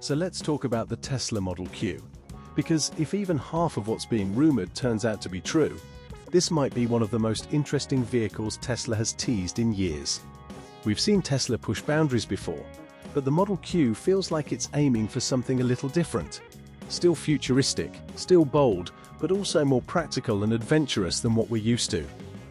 So let's talk about the Tesla Model Q. Because if even half of what's being rumored turns out to be true, this might be one of the most interesting vehicles Tesla has teased in years. We've seen Tesla push boundaries before, but the Model Q feels like it's aiming for something a little different. Still futuristic, still bold, but also more practical and adventurous than what we're used to.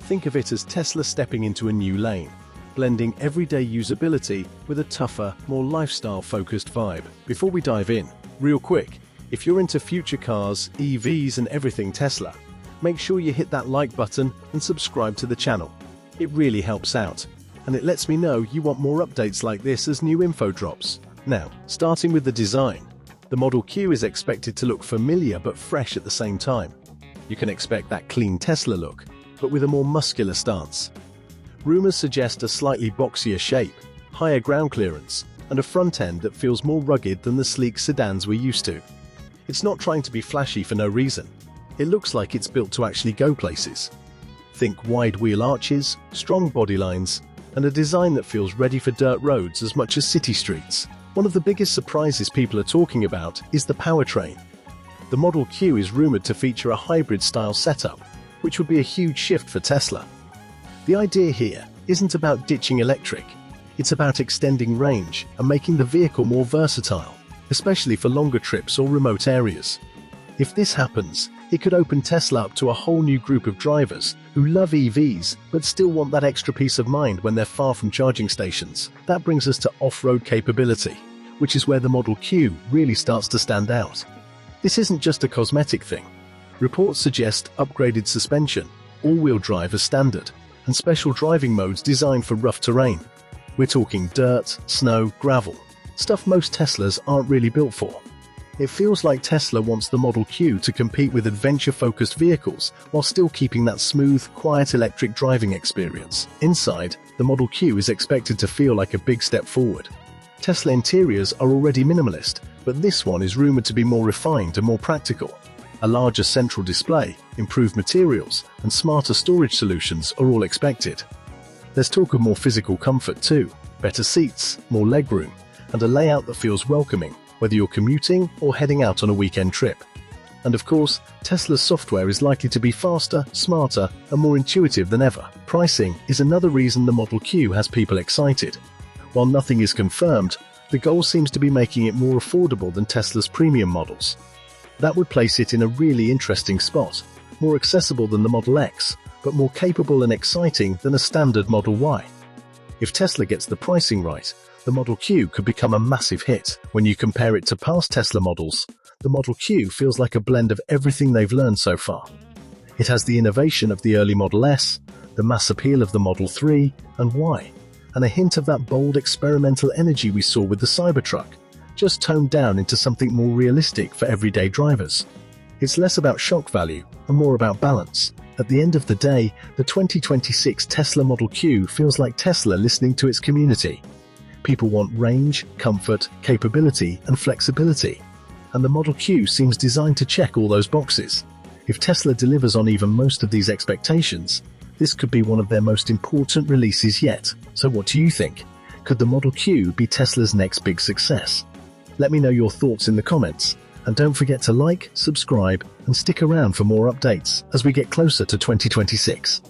Think of it as Tesla stepping into a new lane, blending everyday usability with a tougher, more lifestyle-focused vibe. Before we dive in, real quick, if you're into future cars, EVs and everything Tesla, make sure you hit that like button and subscribe to the channel. It really helps out, and it lets me know you want more updates like this as new info drops. Now, starting with the design, the Model Q is expected to look familiar but fresh at the same time. You can expect that clean Tesla look, but with a more muscular stance. Rumors suggest a slightly boxier shape, higher ground clearance, and a front end that feels more rugged than the sleek sedans we're used to. It's not trying to be flashy for no reason. It looks like it's built to actually go places. Think wide wheel arches, strong body lines, and a design that feels ready for dirt roads as much as city streets. One of the biggest surprises people are talking about is the powertrain. The Model Q is rumored to feature a hybrid-style setup, which would be a huge shift for Tesla. The idea here isn't about ditching electric, it's about extending range and making the vehicle more versatile, especially for longer trips or remote areas. If this happens, it could open Tesla up to a whole new group of drivers who love EVs but still want that extra peace of mind when they're far from charging stations. That brings us to off-road capability, which is where the Model Q really starts to stand out. This isn't just a cosmetic thing. Reports suggest upgraded suspension, all-wheel drive as standard, and special driving modes designed for rough terrain. We're talking dirt, snow, gravel, stuff most Teslas aren't really built for. It feels like Tesla wants the Model Q to compete with adventure-focused vehicles while still keeping that smooth, quiet electric driving experience. Inside, the Model Q is expected to feel like a big step forward. Tesla interiors are already minimalist, but this one is rumored to be more refined and more practical. A larger central display, improved materials, and smarter storage solutions are all expected. There's talk of more physical comfort too, better seats, more legroom, and a layout that feels welcoming, whether you're commuting or heading out on a weekend trip. And of course, Tesla's software is likely to be faster, smarter, and more intuitive than ever. Pricing is another reason the Model Q has people excited. While nothing is confirmed, the goal seems to be making it more affordable than Tesla's premium models. That would place it in a really interesting spot, more accessible than the Model X, but more capable and exciting than a standard Model Y. If Tesla gets the pricing right, the Model Q could become a massive hit. When you compare it to past Tesla models, the Model Q feels like a blend of everything they've learned so far. It has the innovation of the early Model S, the mass appeal of the Model 3 and Y, and a hint of that bold experimental energy we saw with the Cybertruck, just toned down into something more realistic for everyday drivers. It's less about shock value and more about balance. At the end of the day, the 2026 Tesla Model Q feels like Tesla listening to its community. People want range, comfort, capability, and flexibility, and the Model Q seems designed to check all those boxes. If Tesla delivers on even most of these expectations, this could be one of their most important releases yet. So what do you think? Could the Model Q be Tesla's next big success? Let me know your thoughts in the comments, and don't forget to like, subscribe, and stick around for more updates as we get closer to 2026.